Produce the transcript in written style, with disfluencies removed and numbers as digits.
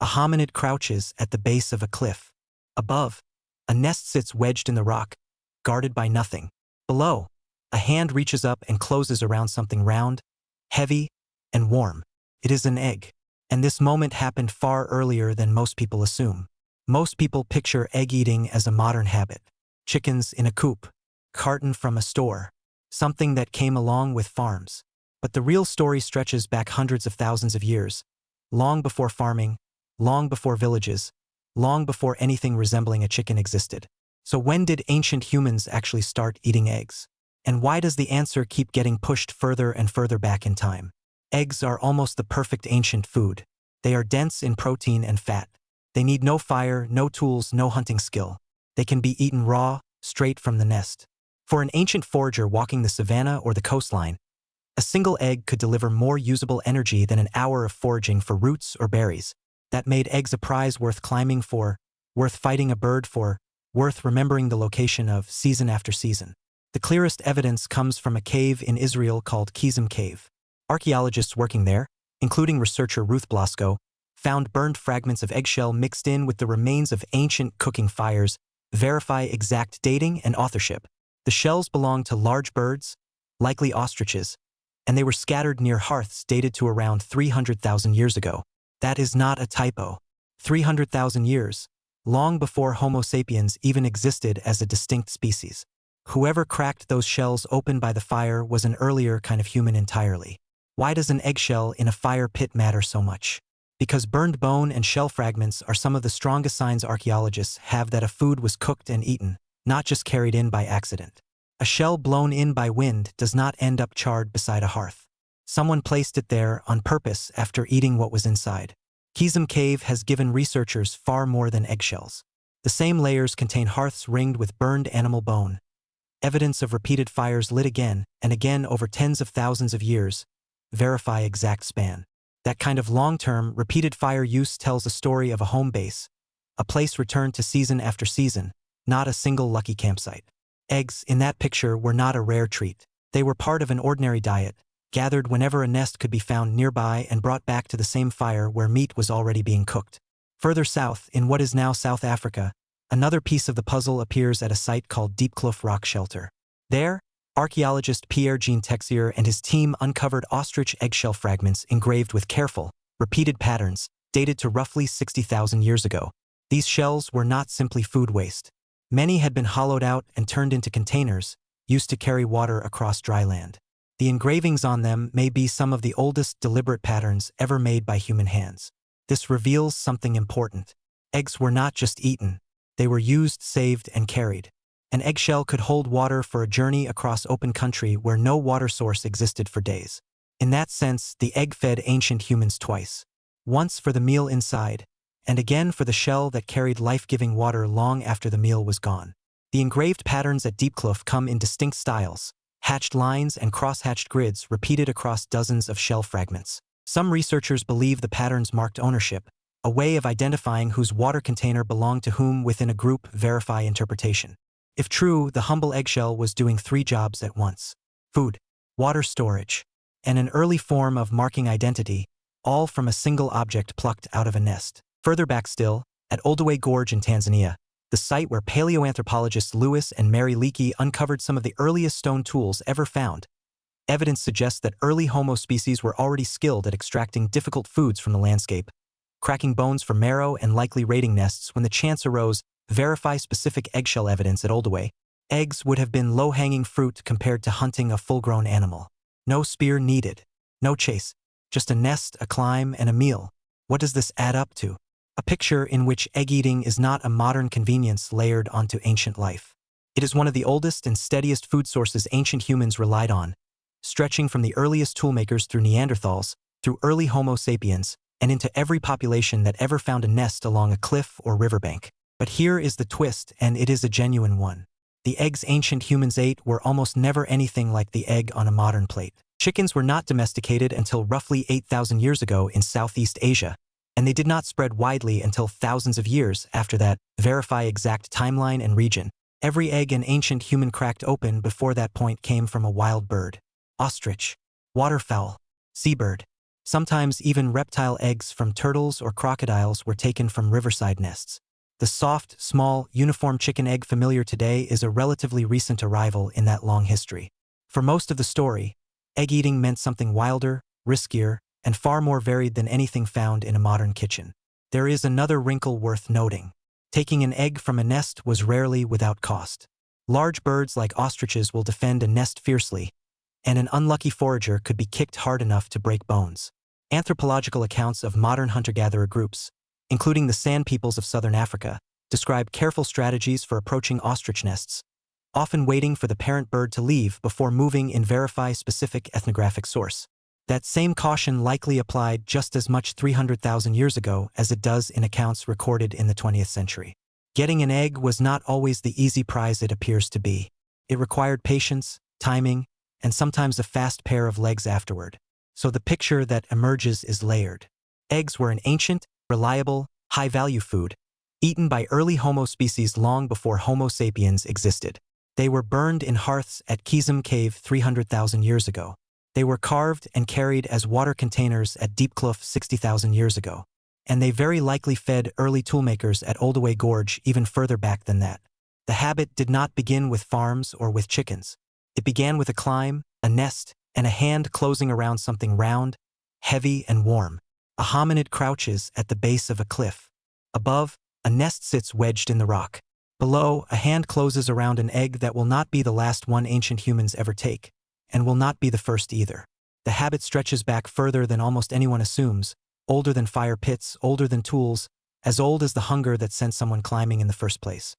A hominid crouches at the base of a cliff. Above, a nest sits wedged in the rock, guarded by nothing. Below, a hand reaches up and closes around something round, heavy, and warm. It is an egg. And this moment happened far earlier than most people assume. Most people picture egg eating as a modern habit. Chickens in a coop, carton from a store, something that came along with farms. But the real story stretches back hundreds of thousands of years, long before farming, long before villages, long before anything resembling a chicken existed. So when did ancient humans actually start eating eggs? And why does the answer keep getting pushed further and further back in time? Eggs are almost the perfect ancient food. They are dense in protein and fat. They need no fire, no tools, no hunting skill. They can be eaten raw, straight from the nest. For an ancient forager walking the savanna or the coastline, a single egg could deliver more usable energy than an hour of foraging for roots or berries. That made eggs a prize worth climbing for, worth fighting a bird for, worth remembering the location of season after season. The clearest evidence comes from a cave in Israel called Kizim Cave. Archaeologists working there, including researcher Ruth Blasco, found burned fragments of eggshell mixed in with the remains of ancient cooking fires, verify exact dating and authorship. The shells belonged to large birds, likely ostriches, and they were scattered near hearths dated to around 300,000 years ago. That is not a typo. 300,000 years, long before Homo sapiens even existed as a distinct species. Whoever cracked those shells open by the fire was an earlier kind of human entirely. Why does an eggshell in a fire pit matter so much? Because burned bone and shell fragments are some of the strongest signs archaeologists have that a food was cooked and eaten, not just carried in by accident. A shell blown in by wind does not end up charred beside a hearth. Someone placed it there on purpose after eating what was inside. Kizim Cave has given researchers far more than eggshells. The same layers contain hearths ringed with burned animal bone, evidence of repeated fires lit again and again over tens of thousands of years, verify exact span. That kind of long-term, repeated fire use tells a story of a home base, a place returned to season after season, not a single lucky campsite. Eggs, in that picture, were not a rare treat. They were part of an ordinary diet, gathered whenever a nest could be found nearby and brought back to the same fire where meat was already being cooked. Further south, in what is now South Africa, another piece of the puzzle appears at a site called Diepkloof Rock Shelter. There, archaeologist Pierre-Jean Texier and his team uncovered ostrich eggshell fragments engraved with careful, repeated patterns, dated to roughly 60,000 years ago. These shells were not simply food waste. Many had been hollowed out and turned into containers, used to carry water across dry land. The engravings on them may be some of the oldest deliberate patterns ever made by human hands. This reveals something important. Eggs were not just eaten. They were used, saved, and carried. An eggshell could hold water for a journey across open country where no water source existed for days. In that sense, the egg fed ancient humans twice. Once for the meal inside, and again for the shell that carried life-giving water long after the meal was gone. The engraved patterns at Diepkloof come in distinct styles, hatched lines and cross-hatched grids repeated across dozens of shell fragments. Some researchers believe the patterns marked ownership, a way of identifying whose water container belonged to whom within a group, verify interpretation. If true, the humble eggshell was doing three jobs at once: food, water storage, and an early form of marking identity, all from a single object plucked out of a nest. Further back still, at Olduvai Gorge in Tanzania, the site where paleoanthropologists Lewis and Mary Leakey uncovered some of the earliest stone tools ever found, evidence suggests that early Homo species were already skilled at extracting difficult foods from the landscape, cracking bones for marrow and likely raiding nests when the chance arose. Verify specific eggshell evidence at Olduvai. Eggs would have been low-hanging fruit compared to hunting a full-grown animal. No spear needed. No chase. Just a nest, a climb, and a meal. What does this add up to? A picture in which egg-eating is not a modern convenience layered onto ancient life. It is one of the oldest and steadiest food sources ancient humans relied on, stretching from the earliest toolmakers through Neanderthals, through early Homo sapiens, and into every population that ever found a nest along a cliff or riverbank. But here is the twist, and it is a genuine one. The eggs ancient humans ate were almost never anything like the egg on a modern plate. Chickens were not domesticated until roughly 8,000 years ago in Southeast Asia, and they did not spread widely until thousands of years after that. Verify exact timeline and region. Every egg an ancient human cracked open before that point came from a wild bird. Ostrich, waterfowl, seabird, Sometimes even reptile eggs from turtles or crocodiles were taken from riverside nests. The soft, small, uniform chicken egg familiar today is a relatively recent arrival in that long history. For most of the story, egg-eating meant something wilder, riskier, and far more varied than anything found in a modern kitchen. There is another wrinkle worth noting. Taking an egg from a nest was rarely without cost. Large birds like ostriches will defend a nest fiercely, and an unlucky forager could be kicked hard enough to break bones. Anthropological accounts of modern hunter-gatherer groups, including the San peoples of southern Africa, describe careful strategies for approaching ostrich nests, often waiting for the parent bird to leave before moving in verify specific ethnographic source. That same caution likely applied just as much 300,000 years ago as it does in accounts recorded in the 20th century. Getting an egg was not always the easy prize it appears to be. It required patience, timing, and sometimes a fast pair of legs afterward. So the picture that emerges is layered. Eggs were an ancient, reliable, high-value food, eaten by early Homo species long before Homo sapiens existed. They were burned in hearths at Kizum Cave 300,000 years ago. They were carved and carried as water containers at Diepkloof 60,000 years ago. And they very likely fed early toolmakers at Oldoway Gorge even further back than that. The habit did not begin with farms or with chickens. It began with a climb, a nest, and a hand closing around something round, heavy, and warm. A hominid crouches at the base of a cliff. Above, a nest sits wedged in the rock. Below, a hand closes around an egg that will not be the last one ancient humans ever take, and will not be the first either. The habit stretches back further than almost anyone assumes, older than fire pits, older than tools, as old as the hunger that sent someone climbing in the first place.